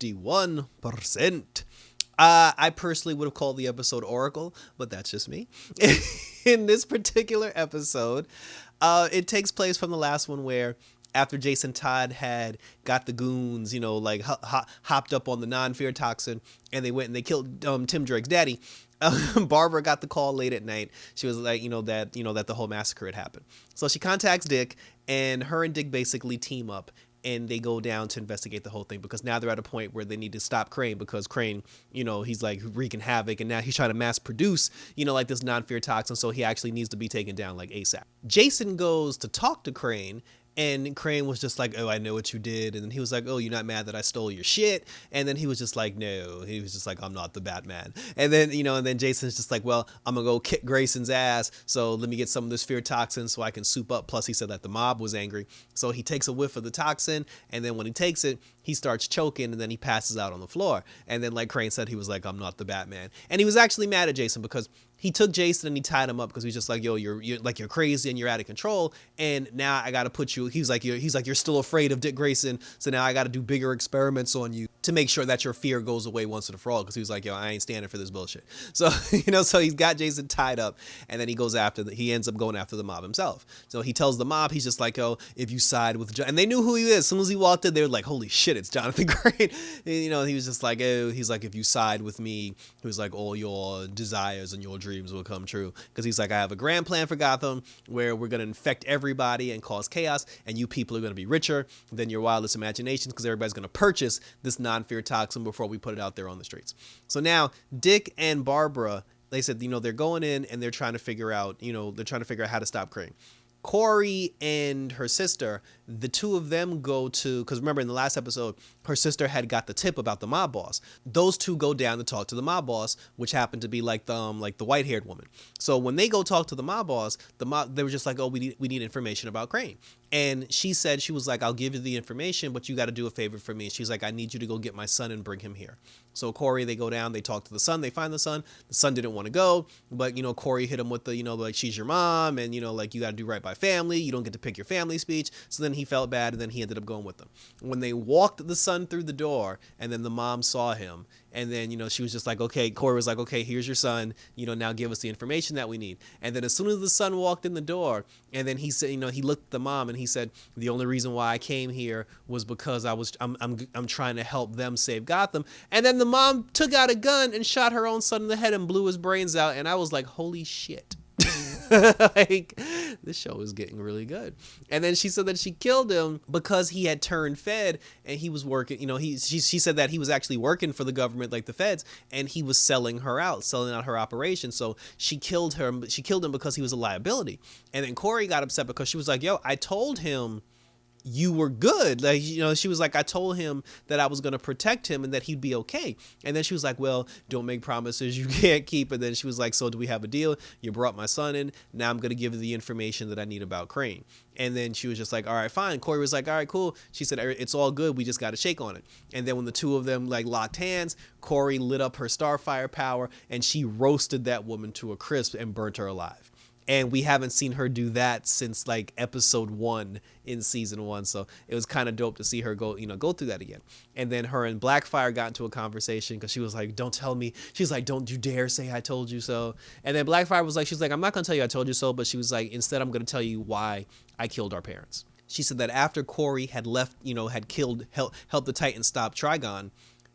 51%. I personally would have called the episode Oracle, but that's just me. In this particular episode, it takes place from the last one where after Jason Todd had got the goons, like hopped up on the non-fear toxin, and they went and they killed Tim Drake's daddy. Barbara got the call late at night. She was like, that the whole massacre had happened. So she contacts Dick, and her and Dick basically team up, and they go down to investigate the whole thing, because now they're at a point where they need to stop Crane, because Crane, he's like wreaking havoc, and now he's trying to mass produce, like this non-fear toxin, so he actually needs to be taken down like ASAP. Jason goes to talk to Crane, and Crane was just like, oh, I know what you did. And then he was like, oh, you're not mad that I stole your shit? And then he was just like, no. He was just like, I'm not the Batman. And then, and then Jason's just like, well, I'm going to go kick Grayson's ass. So let me get some of this fear toxin so I can soup up. Plus, he said that the mob was angry. So he takes a whiff of the toxin. And then when he takes it, he starts choking, and then he passes out on the floor. And then, like Crane said, he was like, I'm not the Batman. And he was actually mad at Jason, because he took Jason and he tied him up, because he's just like, yo, you're crazy and you're out of control. And now I got to put you, he's like, you're still afraid of Dick Grayson. So now I got to do bigger experiments on you to make sure that your fear goes away once and for all. Because he was like, yo, I ain't standing for this bullshit. So, so he's got Jason tied up, and then he ends up going after the mob himself. So he tells the mob, he's just like, oh, if you side with and they knew who he is. As soon as he walked in, they were like, holy shit, it's Jonathan Crane. And, he was just like, oh, he's like, if you side with me, he was like, all your desires and your dreams will come true. Because he's like, I have a grand plan for Gotham where we're going to infect everybody and cause chaos, and you people are going to be richer than your wildest imaginations, because everybody's going to purchase this non-fear toxin before we put it out there on the streets. So now Dick and Barbara, they said, they're going in and they're trying to figure out, how to stop Crane. Corey and her sister, the two of them go to, because remember in the last episode, her sister had got the tip about the mob boss. Those two go down to talk to the mob boss, which happened to be like the white-haired woman. So when they go talk to the mob boss, they were just like, oh, we need information about Crane. And she said, she was like, I'll give you the information, but you got to do a favor for me. She's like, I need you to go get my son and bring him here. So Corey, they go down, they talk to the son, they find the son. The son didn't want to go, but, Corey hit him with the, like, she's your mom, and, like, you got to do right by family. You don't get to pick your family speech. So then he felt bad, and then he ended up going with them. When they walked the son through the door, and then the mom saw him, and then, she was just like, okay, Corey was like, okay, here's your son, now give us the information that we need. And then as soon as the son walked in the door, and then he said, he looked at the mom and he said, the only reason why I came here was because I'm trying to help them save Gotham. And then the mom took out a gun and shot her own son in the head and blew his brains out. And I was like, holy shit. Like, this show is getting really good. And then she said that she killed him because he had turned Fed, and he was working, she said that he was actually working for the government, like the feds, and he was selling out her operation. So she killed him because he was a liability. And then Corey got upset because she was like, yo, I told him you were good. Like, she was like, I told him that I was going to protect him and that he'd be okay. And then she was like, well, don't make promises you can't keep. And then she was like, so do we have a deal? You brought my son in. Now I'm going to give you the information that I need about Crane. And then she was just like, all right, fine. Corey was like, all right, cool. She said, it's all good. We just got to shake on it. And then when the two of them like locked hands, Corey lit up her Starfire power, and she roasted that woman to a crisp and burnt her alive. And we haven't seen her do that since like episode 1 in season 1. So it was kind of dope to see her go through that again. And then her and Blackfire got into a conversation because she was like, don't tell me. She's like, don't you dare say I told you so. And then Blackfire was like, she's like, I'm not going to tell you I told you so. But she was like, instead, I'm going to tell you why I killed our parents. She said that after Corey had left, helped the Titans stop Trigon,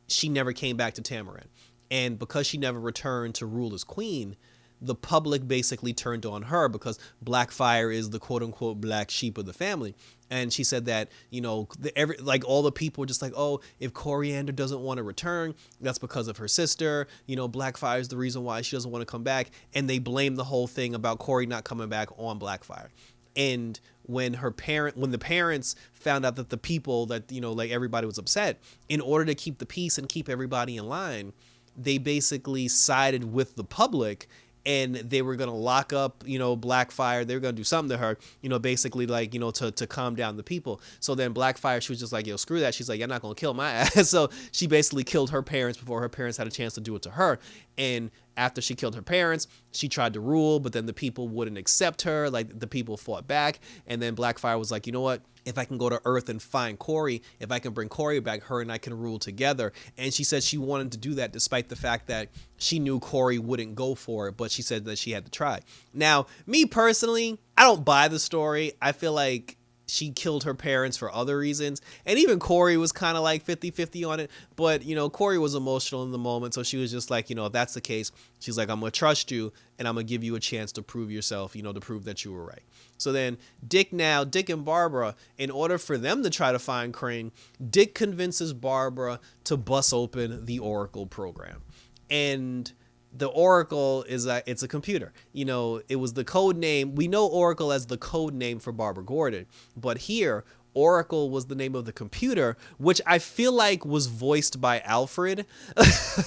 she never came back to Tamaran. And because she never returned to rule as queen, the public basically turned on her because Blackfire is the quote unquote black sheep of the family. And she said that, all the people were just like, oh, if Coriander doesn't want to return, that's because of her sister. Blackfire is the reason why she doesn't want to come back. And they blamed the whole thing about Corey not coming back on Blackfire. And when the parents found out that the people that, everybody was upset, in order to keep the peace and keep everybody in line, they basically sided with the public, and they were going to lock up, Blackfire. They were going to do something to her, basically to calm down the people. So then Blackfire, she was just like, yo, screw that. She's like, you're not going to kill my ass. So she basically killed her parents before her parents had a chance to do it to her. And after she killed her parents, she tried to rule, but then the people wouldn't accept her. Like, the people fought back. And then Blackfire was like, you know what? if I can go to Earth and find Corey, if I can bring Corey back, her and I can rule together. And she said she wanted to do that despite the fact that she knew Corey wouldn't go for it, but she said that she had to try. Now, me personally, I don't buy the story. I feel like she killed her parents for other reasons. And even Corey was kind of like 50-50 on it. But, Corey was emotional in the moment. So she was just like, if that's the case, she's like, I'm going to trust you and I'm going to give you a chance to prove yourself, to prove that you were right. So then Dick and Barbara, in order for them to try to find Crane, Dick convinces Barbara to bust open the Oracle program. And the Oracle it's a computer. It was the code name. We know Oracle as the code name for Barbara Gordon, but here Oracle was the name of the computer, which I feel like was voiced by Alfred.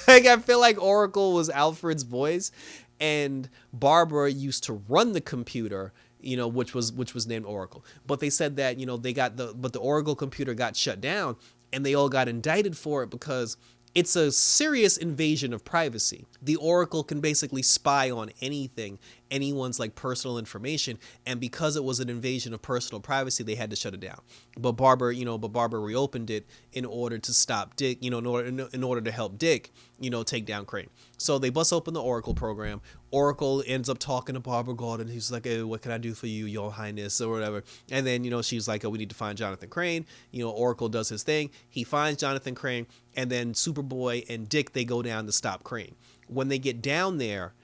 Like I feel like Oracle was Alfred's voice, and Barbara used to run the computer, which was named Oracle. But they said that the Oracle computer got shut down, and they all got indicted for it because it's a serious invasion of privacy. The Oracle can basically spy on anything, anyone's like personal information, and because it was an invasion of personal privacy, they had to shut it down. But Barbara reopened it in order to stop Dick, in order to help Dick, take down Crane. So they bust open the Oracle program. Oracle ends up talking to Barbara Gordon. He's like, hey, what can I do for you, Your Highness, or whatever. And then, she's like, oh, we need to find Jonathan Crane. Oracle does his thing. He finds Jonathan Crane, and then Superboy and Dick, they go down to stop Crane. When they get down there,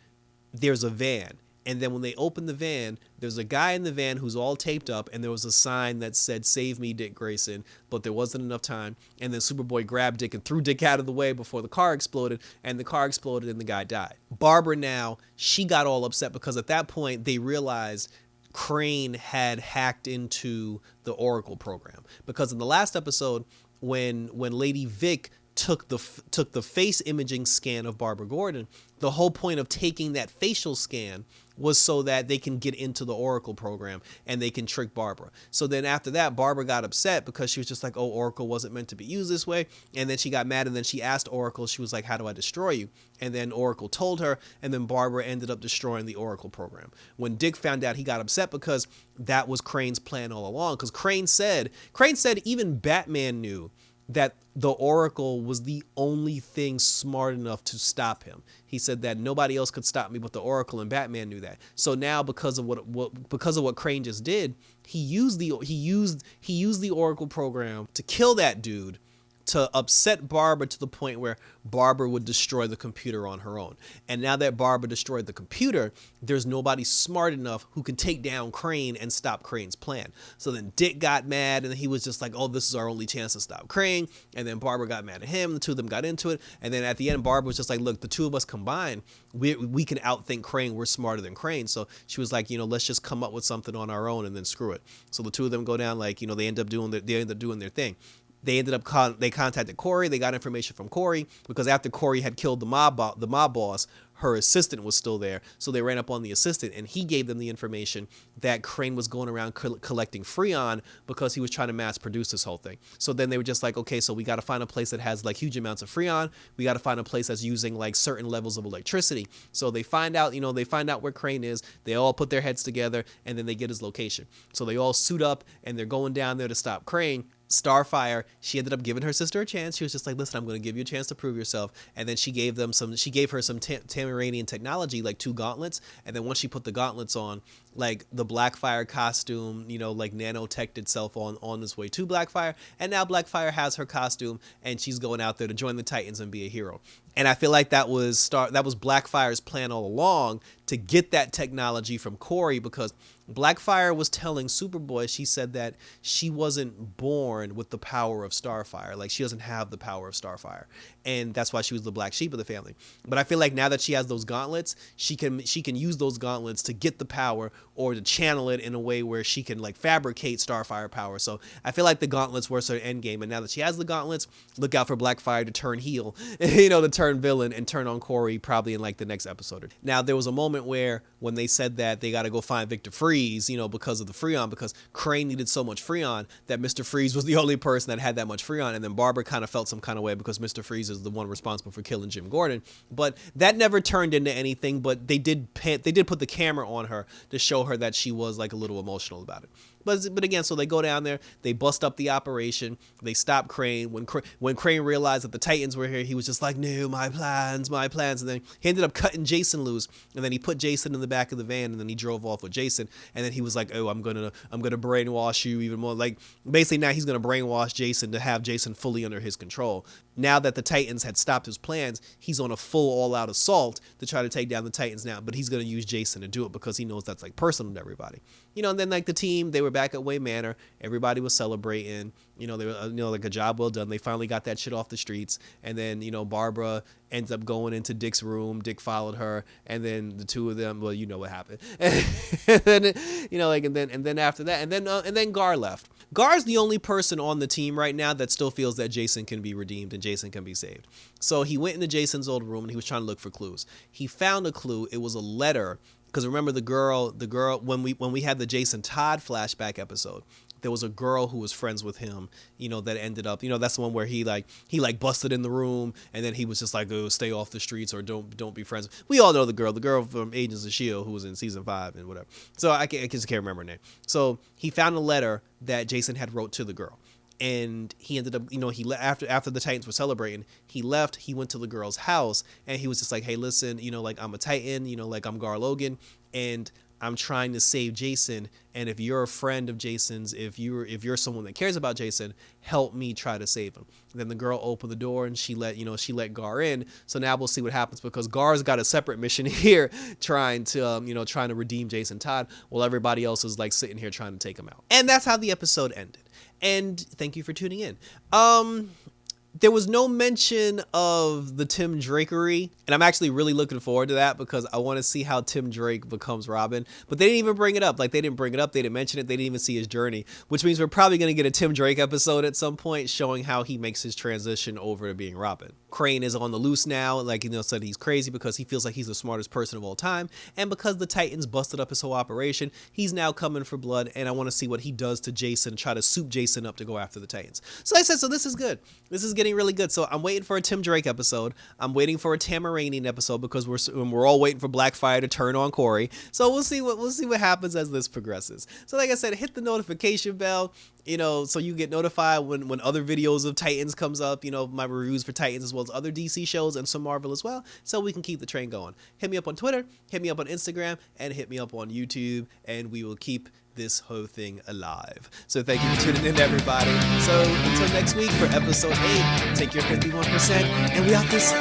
there's a van. And then when they open the van, there's a guy in the van who's all taped up, and there was a sign that said, save me, Dick Grayson, but there wasn't enough time. And then Superboy grabbed Dick and threw Dick out of the way before the car exploded, and the car exploded and the guy died. Barbara now, she got all upset because at that point they realized Crane had hacked into the Oracle program. Because in the last episode, when Lady Vic took the face imaging scan of Barbara Gordon, the whole point of taking that facial scan was so that they can get into the Oracle program and they can trick Barbara. So then after that, Barbara got upset because she was just like, oh, Oracle wasn't meant to be used this way. And then she got mad, and then she asked Oracle, she was like, how do I destroy you? And then Oracle told her, and then Barbara ended up destroying the Oracle program. When Dick found out, he got upset because that was Crane's plan all along. Because Crane said even Batman knew that the Oracle was the only thing smart enough to stop him. He said that nobody else could stop me but the Oracle, and Batman knew that. So now because of what Crane just did, he used the Oracle program to kill that dude, to upset Barbara to the point where Barbara would destroy the computer on her own. And now that Barbara destroyed the computer, there's nobody smart enough who can take down Crane and stop Crane's plan. So then Dick got mad, and he was just like, oh, this is our only chance to stop Crane. And then Barbara got mad at him. The two of them got into it. And then at the end, Barbara was just like, look, the two of us combined, we can outthink Crane. We're smarter than Crane. So she was like, let's just come up with something on our own and then screw it. So the two of them go down, like, they end up doing their thing. They contacted Corey. They got information from Corey because after Corey had killed the mob boss, her assistant was still there. So they ran up on the assistant, and he gave them the information that Crane was going around collecting Freon because he was trying to mass produce this whole thing. So then they were just like, okay, so we got to find a place that has like huge amounts of Freon. We got to find a place that's using like certain levels of electricity. So they find out where Crane is. They all put their heads together, and then they get his location. So they all suit up, and they're going down there to stop Crane. Starfire, she ended up giving her sister a chance. She was just like, listen, I'm going to give you a chance to prove yourself. And then she gave her some Tamaranian technology, like 2 gauntlets. And then once she put the gauntlets on, like the Blackfire costume, like nanoteched itself on its way to Blackfire. And now Blackfire has her costume, and she's going out there to join the Titans and be a hero. And I feel like that was Blackfire's plan all along, to get that technology from Corey, because Blackfire was telling Superboy, she said that she wasn't born with the power of Starfire. Like, she doesn't have the power of Starfire. And that's why she was the black sheep of the family. But I feel like now that she has those gauntlets, she can use those gauntlets to get the power, or to channel it in a way where she can like fabricate Starfire power. So I feel like the gauntlets were her end game. And now that she has the gauntlets, look out for Blackfire to turn heel, to turn villain and turn on Corey probably in like the next episode. Now, there was a moment where when they said that they got to go find Victor Freeze, because of the Freon, because Crane needed so much Freon that Mr. Freeze was the only person that had that much Freon. And then Barbara kind of felt some kind of way because Mr. Freeze is the one responsible for killing Jim Gordon. But that never turned into anything, but they did put the camera on her to show her that she was like a little emotional about it. But again, so they go down there, they bust up the operation, they stop Crane. When Crane realized that the Titans were here, he was just like, no, my plans, and then he ended up cutting Jason loose, and then he put Jason in the back of the van, and then he drove off with Jason, and then he was like, oh, I'm gonna brainwash you even more. Like, basically now he's gonna brainwash Jason to have Jason fully under his control. Now that the Titans had stopped his plans, he's on a full all-out assault to try to take down the Titans now, but he's going to use Jason to do it because he knows that's like personal to everybody. And then like the team, they were back at Wayne Manor. Everybody was celebrating. They were, like a job well done. They finally got that shit off the streets. And then, Barbara ends up going into Dick's room. Dick followed her, and then the two of them, well, you know what happened. And then, and then after that, and then Gar left. Gar's the only person on the team right now that still feels that Jason can be redeemed and Jason can be saved. So he went into Jason's old room and he was trying to look for clues. He found a clue. It was a letter. Because remember the girl when we had the Jason Todd flashback episode, there was a girl who was friends with him, that ended up, that's the one where he busted in the room, and then he was just like, oh, stay off the streets or don't be friends. We all know the girl from Agents of S.H.I.E.L.D. who was in season 5 and whatever. So I just can't remember her name. So he found a letter that Jason had wrote to the girl. And he ended up, after the Titans were celebrating, he left, he went to the girl's house, and he was just like, hey, listen, I'm a Titan, I'm Gar Logan, and I'm trying to save Jason, and if you're a friend of Jason's, if you're someone that cares about Jason, help me try to save him. And then the girl opened the door and she let Gar in. So now we'll see what happens, because Gar's got a separate mission here, trying to redeem Jason Todd, while everybody else is like sitting here trying to take him out. And that's how the episode ended. And thank you for tuning in. There was no mention of the Tim Drakery, and I'm actually really looking forward to that because I want to see how Tim Drake becomes Robin. But they didn't even bring it up. Like, they didn't bring it up. They didn't mention it. They didn't even see his journey, which means we're probably going to get a Tim Drake episode at some point showing how he makes his transition over to being Robin. Crane is on the loose now, said he's crazy because he feels like he's the smartest person of all time, and because the Titans busted up his whole operation, he's now coming for blood, and I want to see what he does to Jason, try to soup Jason up to go after the Titans. So like I said, so this is good. This is getting really good. So I'm waiting for a Tim Drake episode. I'm waiting for a Tamaranian episode because we're all waiting for Blackfire to turn on Corey. So we'll see what happens as this progresses. So like I said, hit the notification bell, so you get notified when other videos of Titans comes up, my reviews for Titans as well as other DC shows and some Marvel as well, so we can keep the train going. Hit me up on Twitter, hit me up on Instagram, and hit me up on YouTube, and we will keep this whole thing alive. So thank you for tuning in, everybody. So until next week for episode 8, take your 51%, and we out this.